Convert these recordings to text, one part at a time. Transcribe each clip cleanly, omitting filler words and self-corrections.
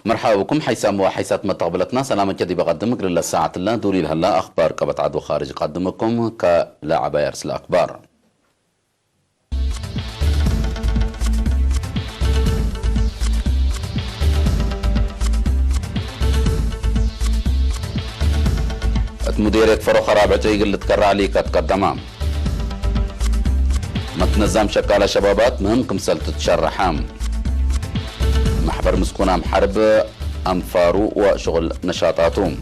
مرحبا بكم حيسام وحيسات متقبلتنا سلامة جدي بقدمك للساعة الله دوري لهلا أخبار قبط عدو خارج قدمكم كلاعب يرسل أخبار. مديرية فروخ رابعة يقول تكرع لي كتقدمام ما تنظم شكالة شبابات مهمكم سلت تشرحام محبر مسكونام حرب أنفارو وشغل نشاطاتهم.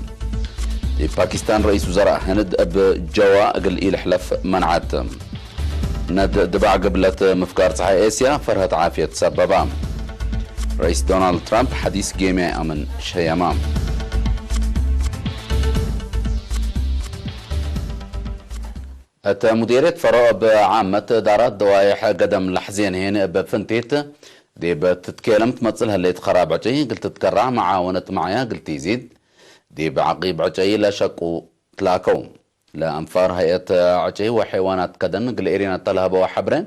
باكستان رئيس وزراء هند بجوا قل إيل حلف منعت ند دبع قبلة مفكار صحي آسيا فرهت عافية سببام. رئيس دونالد ترامب حديث جيمي أمن شيامام. مديرية فرو بعامة دارات دوايح قدم لحزين هنا بفنتيت دي بتتكلم تمثلها اللي تخراب عجي قلت تتكرع معاونة معايا قلت يزيد دي بعقيب عجي لا شقو تلاكو لا أنفار هيئة عجي وحيوانات كدن قل إيرينا تلهب وحبرين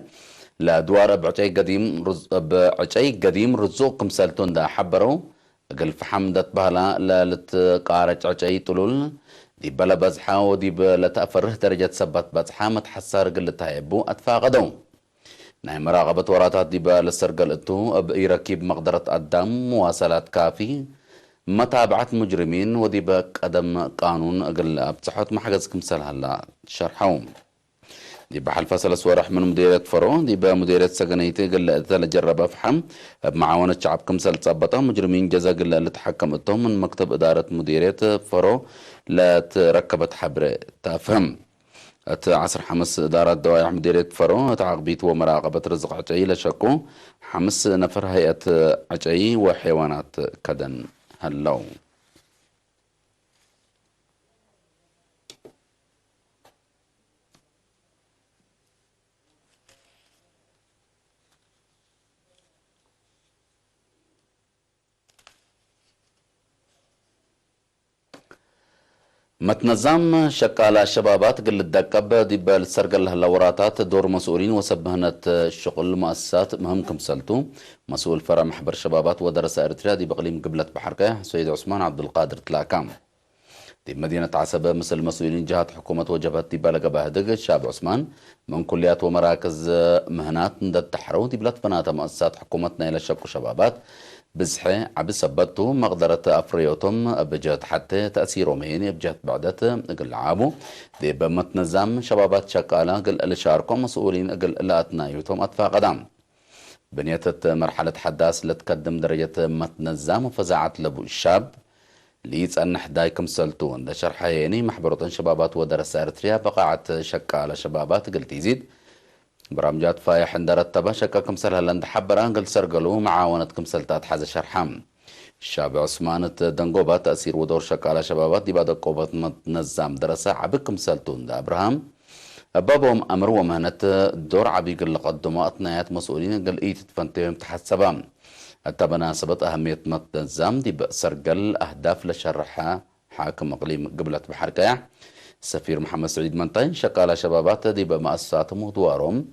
لا دوار بعجي قديم بعجي قديم رزوق كمسالتون دا حبرو قل فحمدت بهلا لا لتقارج عجي طلول دي بلا بزحة ودي بلا تأفره درجة سبت بزحة متحسر قل تهيبو أتفاقدو ناي مراقبة وراتات دي بلا سرقل اتو بإيركيب مقدرة الدم مواصلات كافي متابعة مجرمين ودي بقدم قانون قل بصحوت محجز كمسال هلا شرحوم دي بحال فصل سوارح من مديرية فرو دي بمديرية سجنيتي قل ثلاث جرب فحم بمعاونة شعب كمسال تثبتها مجرمين جزا قل اللي تحكمتهم من مكتب إدارة مديرية فرو لا تركبت حبر تفهم عصر حمس إدارة دوائع مديرية فرو تعاقبيت ومراقبة رزق عجعي لشكو حمس نفر هيئة عجعي وحيوانات كدن هلو. متنظم شكالة شبابات قل الدكب دي بالسرقل هالوراتات دور مسؤولين وسبهنة الشغل مؤسسات مهمكم سلتو مسؤول فرع محبر شبابات ودرس اريتريا دي بقليم قبلة بحركة سيد عثمان عبد القادر تلاكام دي مدينة عسبة مثل مسؤولين جهات حكومة وجبهات دي بلغ بهدق الشاب عثمان من كليات ومراكز مهنات ندد تحرو دي بلاد بنات مؤسسات حكومتنا إلى شكو شبابات بزحي عبد سبتو مقدرة أفريوتم بجهة حتى تأثيرهم هيني بجهة بعدت قل عابو دي بمتنظم شبابات شكالة قل اللي شاركوا مسؤولين قل لا أتنايوتهم أطفاء قدام بنيتت مرحلة حداث لتقدم درجة متنظم وفزاعة لبو الشاب ليتس أن حدايكم سلتون ده شرح هيني محبرة شبابات ودرس أريتريا بقاعة شكالة شبابات قلت يزيد برامجات فايح اندرتبه شكاكم سلها لند حبران قل سرقلو معاونتكم سلتات حز شرحام الشاب عثمان دنقوبة تأثير ودور شكالة شبابات دي بعد قوبة متنظم درسة عبكم سلتون دا أبراهام بابهم أمر ومهنة دور عبيق اللي قدموا أطنايات مسؤولين قل إيه تتفنتهم تحسبام حتى بناسبة أهمية متنظم دي بسرقل أهداف لشرحها حاكم أقليم قبلة بحركة السفير محمد سعيد منطين شكالة شبابات دي بمؤسساتهم ودوارهم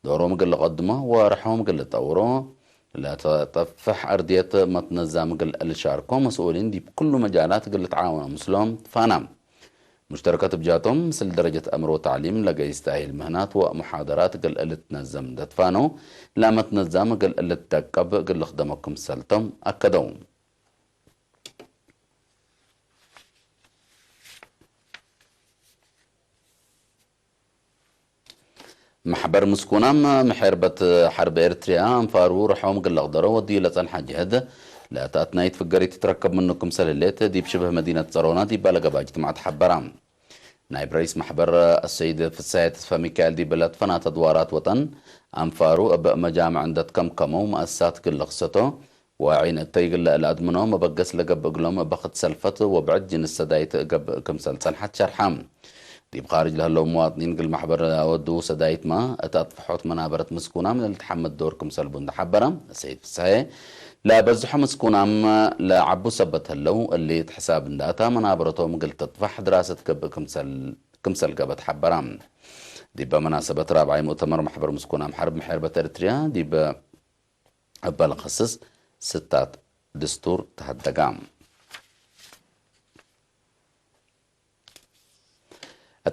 دورهم قل قدمه ورحهم قل طوروا لا تطفح أردية متنظم قل اللي شاركوا مسؤولين دي بكل مجالات قل تعاونوا مسلم فانام مشتركات بجاتهم مثل درجة أمر وتعليم لقى يستاهل مهنات ومحاضرات قل اللي تنظم دتفانوا لا متنظم قل اللي تتكب قل خدمكم سلتم أكدوم محبر مسكونام محربة حرب إريتريا أنفارو رحوم قل أقدروا ودي لتنحى جهد لا تأتنايت فقري تتركب منكم سلالات دي بشبه مدينة صارونا دي بلغ باجتماعات حبرام نائب رئيس محبر السيد فسايت فميكال دي بلد فنا تدوارات وطن أنفارو مجامع عندت كمو مؤسسات كل قصته وعين التيقل الأدمنو مبقس لقب قلوم بخت سلفت وبعد جن السدايت قب كمسل سنحت شرحام دي بخارج لهالو مواطنين قل محبر ودو سدايت ما اتطفحوت منابرة مسكونا من اللي تحمد دوركم سلبون حبرم السيد فسايت لا بزحو مسكونام لا عبو سبت هلو اللي تحساب انداتا منابرتهم قل تطفح دراسة كب كمسل قبت حبرام دي بمناسبة رابعي مؤتمر محبر مسكونام حرب محاربة إريتريا دي بلخصص ستات دستور تهدقام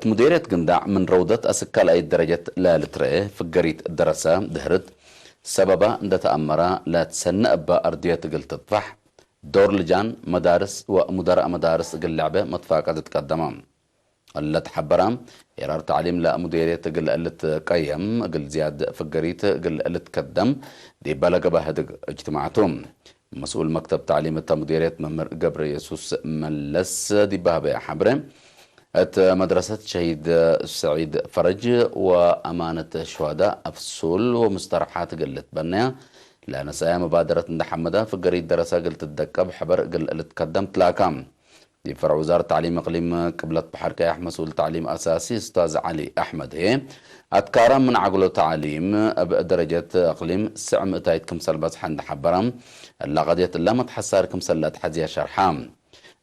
مديرية قندع من روضة أسكال أي درجة لا لتريه فقريت الدراسة دهرت سببا عند تأمرا لا تسنى أبا أردية قل تطفح دور لجان مدارس ومدراء مدارس قل لعبة متفاقة تتقدمام اللي تحبرام إرار تعليم لا مديرية قل قلت قيم قل زياد فقريت قل قلت تقدم دي بلغ بهدق اجتماعاتهم مسؤول مكتب تعليم مديرية ممر قبر يسوس ملس دي بهبه حبرم مدرسة شهيد سعيد فرج وأمانة الشهداء أفصول ومسترحات قلت بنيا لأن سايا مبادرة حمدة في قريد دراسة قلت الدكة بحبر قلت قدم تلاكام دي فرع وزارة تعليم إقليم قبلت بحر كياح مسؤول تعليم أساسي أستاذ علي أحمد هي أتكارا من عقله تعليم بدرجة إقليم سعم تايت كمسل بزحن حبرم اللغدية اللي متحسار كمسل لا تحزيها شرحام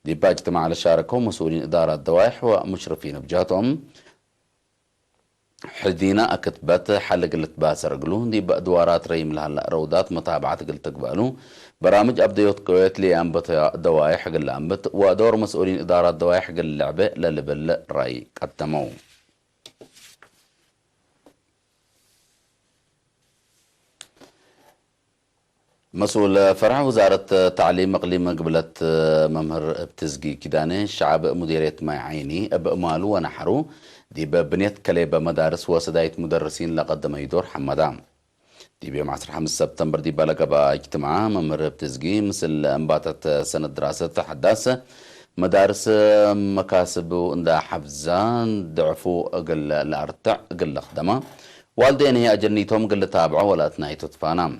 دي باجتماع على شاركهم مسؤولين إدارة الدوائح ومشرفين بجهتهم حدينا أكتبت حلق اللي تباسر قلون دي بأدوارات ريم لها روضات متابعات قلت تقبلوا برامج أبديوت قويت لي أنبت دوائح قل أنبت ودور مسؤولين إدارة الدوائح قل اللعبة للبل رأي قدموا مسؤول فرع وزارة تعليم إقليم قبلت ممهر بتزقي كداني شعب مديرية ماي عيني بأمالو ونحرو دي ببنيت كليبة مدارس وسداية مدرسين لقدم يدور حمدام دي بيوم 5 سبتمبر دي بلغ اجتماع ممهر بتزقي مثل انباتت سنة دراسة حداثة مدارس مكاسب وندا حفزان ضعفو قل لارتع قل خدمة والدين هي أجنيتهم قل تابعوا ولا أثنايتو تفانام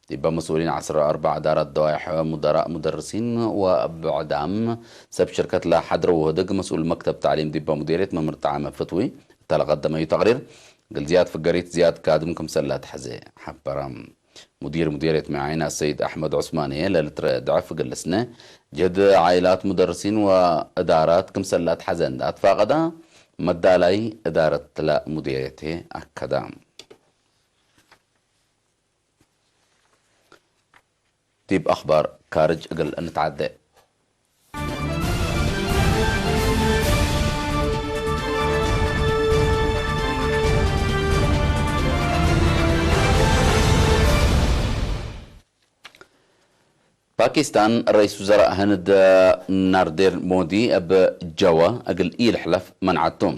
يبقى مسؤولين 4 دارات دوائح مدراء مدرسين وبعدام سب شركة لا حدر وهدق مسؤول مكتب تعليم ديبا مديرية ممر تعامل فتوي تلقدم أي تقرير قل زياد فقريت زياد كادمكم سلات حزي حبرام مديرية معينا السيد أحمد عثماني للتر ضعف قلسنا جد عائلات مدرسين وإدارات كم سلات حزن أتفاقدا مدالي إدارة لا مديريته أكدام تيب أخبار كارج أقل نتعدى باكستان رئيس وزراء هند ناردير مودي أب جوا أقل إيل حلف منعتهم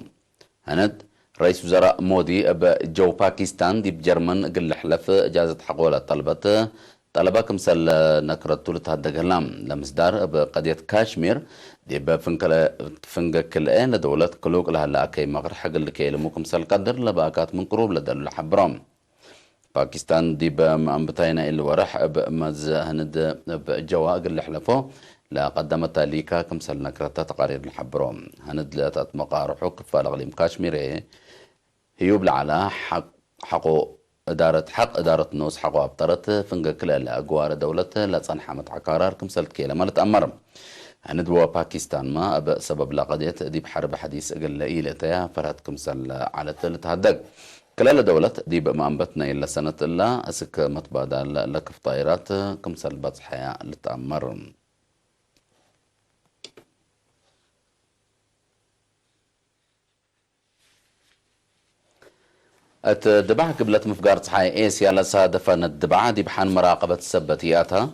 هند رئيس وزراء مودي أب جو باكستان دي بجرمن أقل حلف إجازة حقولة طلبة كمسل نكرتو لتهدقلام لمصدر بقضية كاشمير دي بفنقك الآن لدولة كلوك لها لأكي مغر حق اللي كيلمو كمسل قدر لباكات من قروب لدلو لحبرام باكستان دي بأنبتاينا اللي ورح بمز هند بجواء اللي حلفو لا قدمت ليكا كمسل نكرتا تقارير الحبرام هند لأتات مقارحو كفال أغليم كاشمير هيوب لعلا حقو حق إدارة نوس حقو أبطرت فنقك لأقوار دولة لا تصنح متع قرار كمسلت كيلا ما لتأمر هندوى باكستان ما أبقى سبب لا قضية دي بحرب حديث أقل إيلتها فرهت كمسل على تهدق كلا دولة دي بما أنبتنا إلا سنة إلا أسك متبادل لك في طائرات كمسل بطحية لتأمر الدبعة قبلت مفقار صحاي إيسيا لسادفة الدبعة دي بحان مراقبة السبتياتها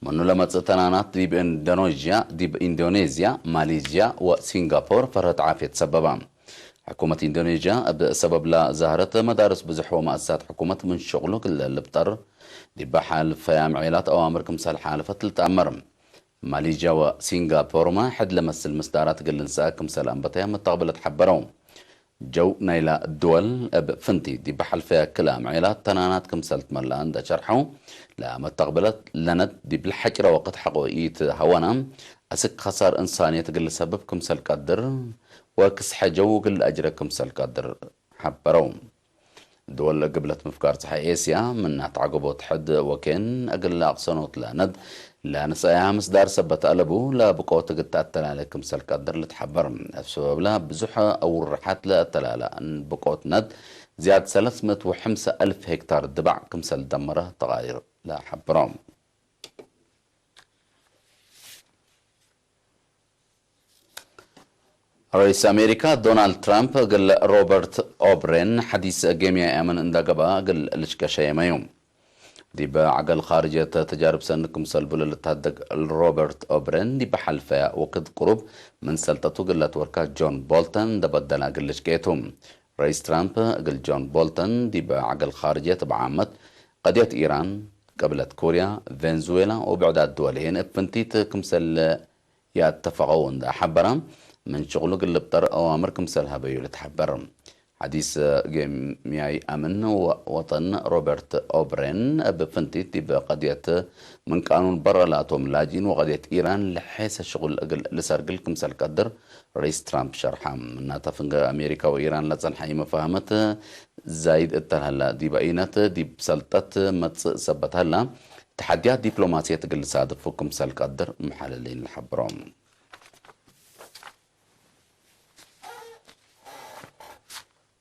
منو لما تتنانات دي بإندونيسيا ماليزيا وسنغافور فرت عافية سببا حكومة إندونيسيا بسبب لا زهرت مدارس بزح ومؤسسات حكومة من شغله كل اللي بطر دي بحال فيام عيلات أوامر كمسال حالفة لتأمر ماليزيا وسنغافور ما حد لمس المصدارات قل نساء كمسال أنبتها متقبلة حبرهم جو نايلا الدول فنتي دي بحل فيها كلام عيلات تنانات كمسلت ملان دا شرحو لا متقبلت لند دي بالحجرة وقت حقوقيت هوانا أسك خسار إنسانية تقل سبب كمسل قدر وكس حجو قل أجر كمسل قدر حبروم دول قبلت مفكار صحي إيسيا من تعقبوت حد وكن أقل أقصنوت لاند لا نسايا مصدار سبت قلبو لا بقوة قد عليكم سلك قدر لتحبر السبب لا بزحة أو الرحات لا أتلالا أن بقوة ند زياد 305,000 هكتار دبع كمسل دمره تغير لا حبرام رئيس أمريكا دونالد ترامب قال روبرت أوبرين حديث جيميا أمن اندقبا قال لشكا يوم دي بعقل خارجية تجارب سنكم سلبل للتهدق روبرت أوبرين دي بحلفة وقد قرب من سلطته قلت وركات جون بولتن دبدنا قل لشكيتهم رئيس ترامب قال جون بولتن دي بعقل خارجية بعامة قضية إيران قبلت كوريا فنزويلا وبعدات دولين ابنتيت كمسل ياتفقون دا حبرا من شغله قل بطر أوامر كمسلها بيولة حبرا حديث جميعي أمن وطن روبرت أوبرين بفنتيت بقضية من قانون برا لاتوم لاجين وقضية إيران لحيث الشغل لسرقل كمسل قدر رئيس ترامب شرحا من تفنق أمريكا وإيران لتصنحي مفاهمة زايد التهلا دي بأينات دي بسلطة متصبت هلا تحديات دبلوماسية تقل سادة فوكم سال قدر محللين الحبرام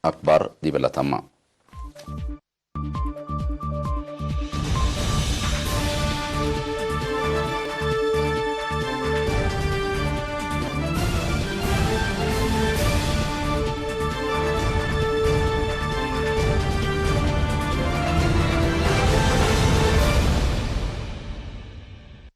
أكبر دي بلا تما